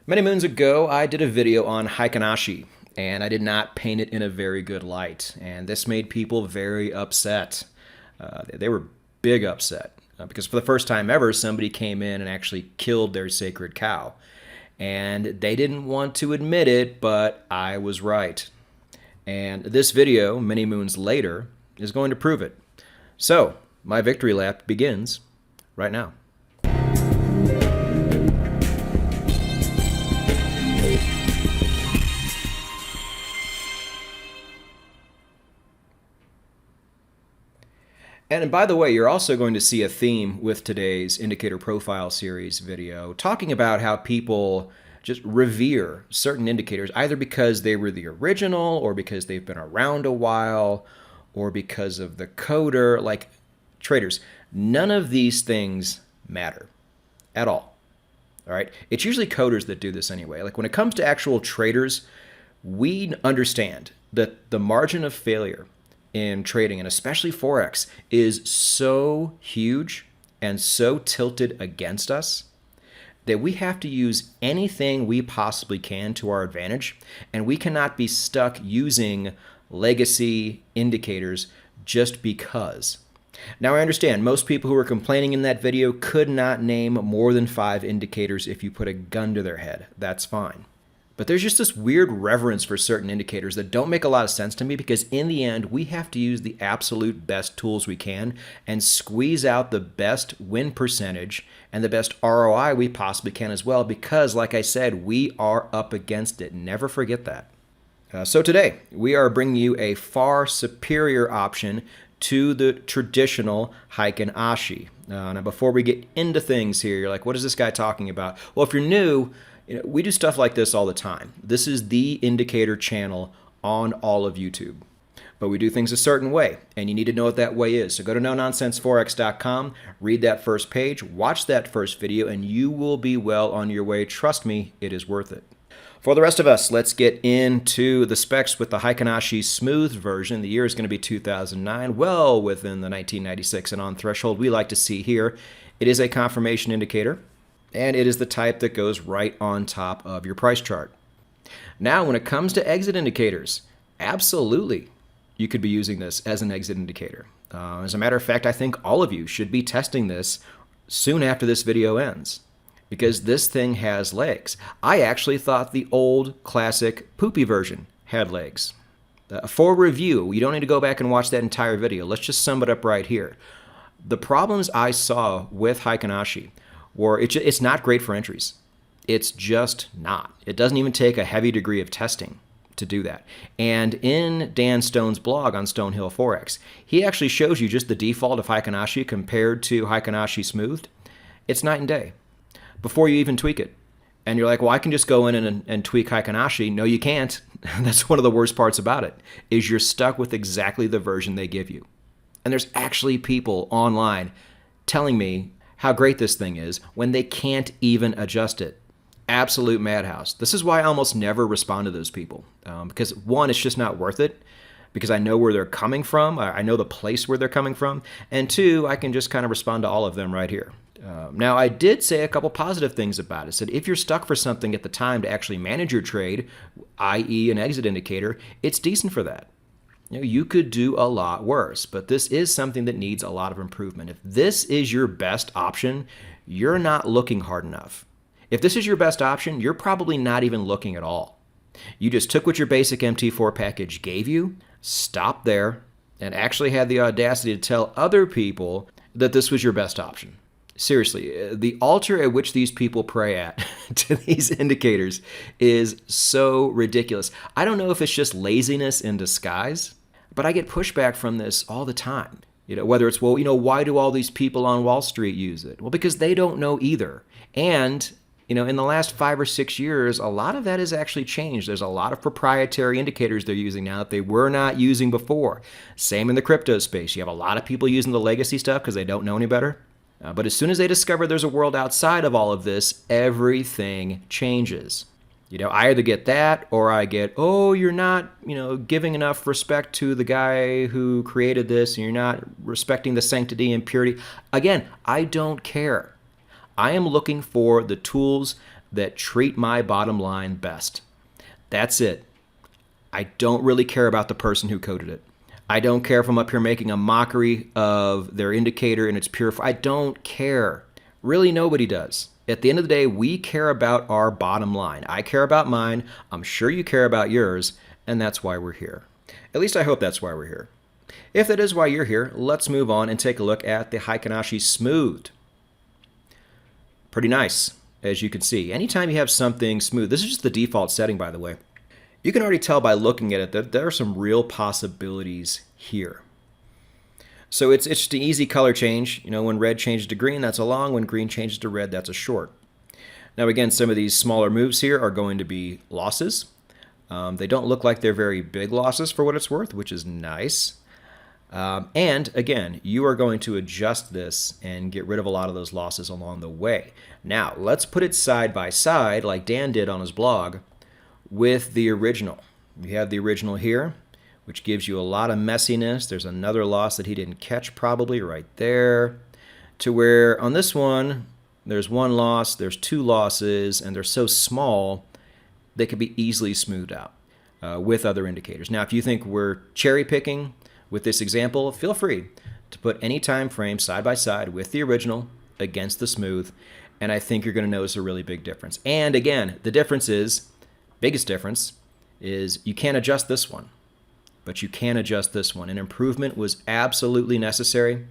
Many moons ago, I did a video on Heiken Ashi, and I did not paint it in a very good light, and this made people very upset. They were big upset, because for the first time ever, somebody came in and actually killed their sacred cow. And they didn't want to admit it, but I was right. And this video, many moons later, is going to prove it. So, my victory lap begins right now. And by the way, you're also going to see a theme with today's Indicator Profile Series video, talking about how people just revere certain indicators, either because they were the original, or because they've been around a while, or because of the coder. Like traders, none of these things matter at all. All right? It's usually coders that do this anyway. Like when it comes to actual traders, we understand that the margin of failure in trading, and especially Forex, is so huge and so tilted against us that we have to use anything we possibly can to our advantage, and we cannot be stuck using legacy indicators just because. Now, I understand most people who were complaining in that video could not name more than 5 indicators if you put a gun to their head. That's fine. But there's just this weird reverence for certain indicators that don't make a lot of sense to me, because in the end, we have to use the absolute best tools we can and squeeze out the best win percentage and the best ROI we possibly can as well, because like I said, we are up against it. Never forget that. So today, we are bringing you a far superior option to the traditional Heiken Ashi. Now, before we get into things here, you're like, what is this guy talking about? Well, if you're new, we do stuff like this all the time. This is the indicator channel on all of YouTube. But we do things a certain way, and you need to know what that way is. So go to nononsenseforex.com, read that first page, watch that first video, and you will be well on your way. Trust me, it is worth it. For the rest of us, let's get into the specs with the Heiken Ashi Smoothed version. The year is going to be 2009, well within the 1996 and on threshold we like to see here. It is a confirmation indicator, and it is the type that goes right on top of your price chart. Now, when it comes to exit indicators, absolutely, you could be using this as an exit indicator. As a matter of fact, I think all of you should be testing this soon after this video ends, because this thing has legs. I actually thought the old classic poopy version had legs. For review, you don't need to go back and watch that entire video. Let's just sum it up right here. The problems I saw with Heiken Ashi were it's not great for entries. It's just not. It doesn't even take a heavy degree of testing to do that. And in Dan Stone's blog on Stonehill Forex, he actually shows you just the default of Heiken Ashi compared to Heiken Ashi Smoothed. It's night and day before you even tweak it. And you're like, well, I can just go in and tweak Heiken Ashi. No, you can't. That's one of the worst parts about it, is you're stuck with exactly the version they give you. And there's actually people online telling me how great this thing is when they can't even adjust it. Absolute madhouse. This is why I almost never respond to those people. Because one, it's just not worth it, because I know where they're coming from. I know the place where they're coming from. And two, I can just kind of respond to all of them right here. Now, I did say a couple positive things about it. I said if you're stuck for something at the time to actually manage your trade, i.e. an exit indicator, it's decent for that. You could do a lot worse, but this is something that needs a lot of improvement. If this is your best option, you're not looking hard enough. If this is your best option, you're probably not even looking at all. You just took what your basic MT4 package gave you, stopped there, and actually had the audacity to tell other people that this was your best option. Seriously, the altar at which these people pray at to these indicators is so ridiculous. I don't know if it's just laziness in disguise, but I get pushback from this all the time. Whether it's, well, why do all these people on Wall Street use it? Well, because they don't know either. And, in the last 5 or 6 years, a lot of that has actually changed. There's a lot of proprietary indicators they're using now that they were not using before. Same in the crypto space. You have a lot of people using the legacy stuff because they don't know any better. But as soon as they discover there's a world outside of all of this, everything changes. I either get that, or I get, oh, you're not, giving enough respect to the guy who created this, and you're not respecting the sanctity and purity. Again, I don't care. I am looking for the tools that treat my bottom line best. That's it. I don't really care about the person who coded it. I don't care if I'm up here making a mockery of their indicator and it's pure. I don't care. Really, nobody does. At the end of the day, we care about our bottom line. I care about mine. I'm sure you care about yours, and that's why we're here. At least I hope that's why we're here. If that is why you're here, let's move on and take a look at the Heiken Ashi Smoothed. Pretty nice, as you can see. Anytime you have something smooth, this is just the default setting, by the way. You can already tell by looking at it that there are some real possibilities here. So it's just an easy color change. You know, when red changes to green, that's a long. When green changes to red, that's a short. Now, again, some of these smaller moves here are going to be losses. They don't look like they're very big losses for what it's worth, which is nice. And again, you are going to adjust this and get rid of a lot of those losses along the way. Now, let's put it side by side, like Dan did on his blog, with the original. We have the original here, which gives you a lot of messiness. There's another loss that he didn't catch probably right there, to where on this one, there's one loss, there's two losses, and they're so small, they could be easily smoothed out with other indicators. Now, if you think we're cherry picking with this example, feel free to put any time frame side by side with the original against the smooth, and I think you're going to notice a really big difference. And again, the difference is, biggest difference is you can't adjust this one, but you can adjust this one. An improvement was absolutely necessary,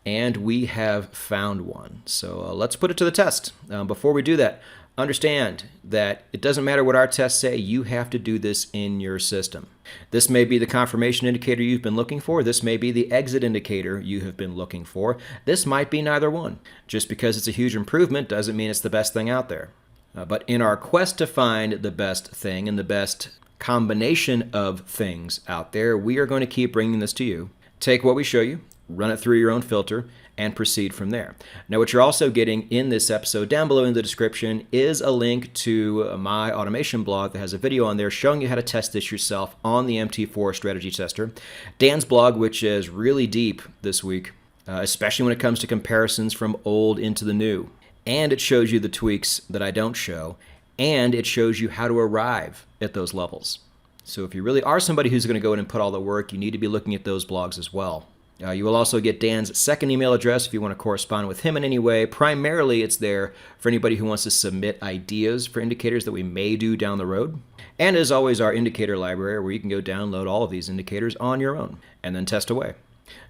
and we have found one. So let's put it to the test. Before we do that, understand that it doesn't matter what our tests say, you have to do this in your system. This may be the confirmation indicator you've been looking for. This may be the exit indicator you have been looking for. This might be neither one. Just because it's a huge improvement doesn't mean it's the best thing out there. But in our quest to find the best thing and the best combination of things out there, we are going to keep bringing this to you. Take what we show you, run it through your own filter, and proceed from there. Now, what you're also getting in this episode down below in the description is a link to my automation blog that has a video on there showing you how to test this yourself on the MT4 strategy tester. Dan's blog, which is really deep this week, especially when it comes to comparisons from old into the new. And it shows you the tweaks that I don't show, and it shows you how to arrive at those levels. So if you really are somebody who's going to go in and put all the work, you need to be looking at those blogs as well. You will also get Dan's second email address if you want to correspond with him in any way. Primarily, it's there for anybody who wants to submit ideas for indicators that we may do down the road. And as always, our indicator library, where you can go download all of these indicators on your own and then test away.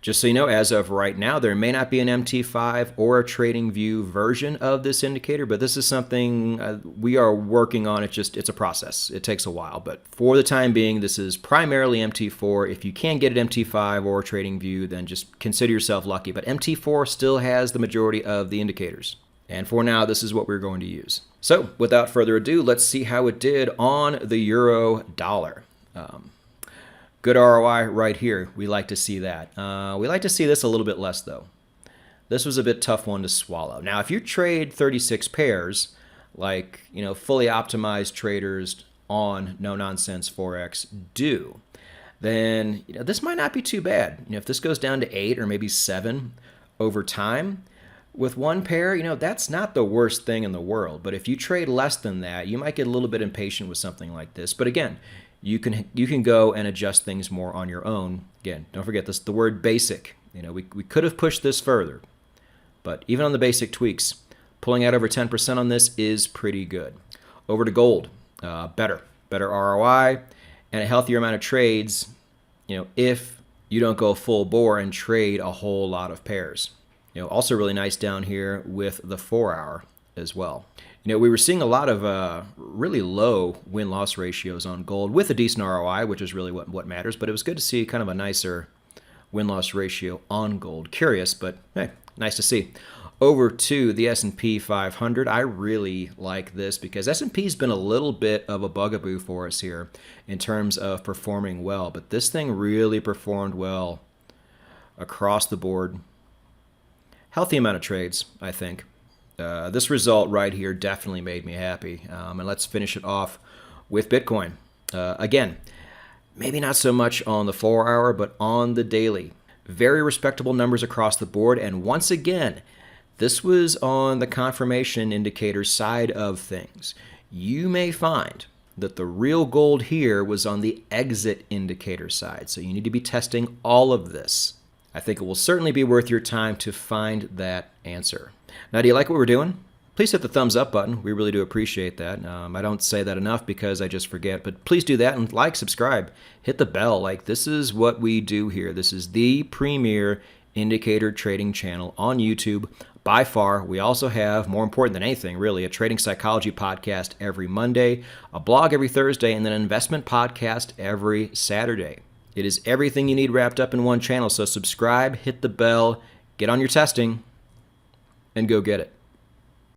Just so you know, as of right now, there may not be an MT5 or a TradingView version of this indicator, but this is something we are working on. It's a process. It takes a while, but for the time being, this is primarily MT4. If you can get it MT5 or TradingView, then just consider yourself lucky. But MT4 still has the majority of the indicators. And for now, this is what we're going to use. So without further ado, let's see how it did on the euro dollar. Good ROI right here. We like to see that. We like to see this a little bit less, though. This was a bit tough one to swallow. Now, if you trade 36 pairs, like fully optimized traders on no-nonsense Forex do, then this might not be too bad. If this goes down to 8 or maybe 7 over time, with one pair, that's not the worst thing in the world. But if you trade less than that, you might get a little bit impatient with something like this. But again, you can go and adjust things more on your own. Again, don't forget this, the word basic. We could have pushed this further, but even on the basic tweaks, pulling out over 10% on this is pretty good. Over to gold, better ROI and a healthier amount of trades. If you don't go full bore and trade a whole lot of pairs. Also really nice down here with the 4-hour as well. We were seeing a lot of really low win-loss ratios on gold with a decent ROI, which is really what matters. But it was good to see kind of a nicer win-loss ratio on gold. Curious, but hey, nice to see. Over to the S&P 500. I really like this because S&P's been a little bit of a bugaboo for us here in terms of performing well. But this thing really performed well across the board. Healthy amount of trades, I think. This result right here definitely made me happy. And let's finish it off with Bitcoin. Again, maybe not so much on the 4-hour, but on the daily. Very respectable numbers across the board. And once again, This was on the confirmation indicator side of things. You may find that the real gold here was on the exit indicator side. So you need to be testing all of this. I think it will certainly be worth your time to find that answer. Now, do you like what we're doing? Please hit the thumbs up button. We really do appreciate that. I don't say that enough because I just forget, but please do that and like, subscribe, hit the bell. Like, this is what we do here. This is the premier indicator trading channel on YouTube by far. We also have, more important than anything, really, a trading psychology podcast every Monday, a blog every Thursday, and then an investment podcast every Saturday. It is everything you need wrapped up in one channel. So subscribe, hit the bell, get on your testing, and go get it.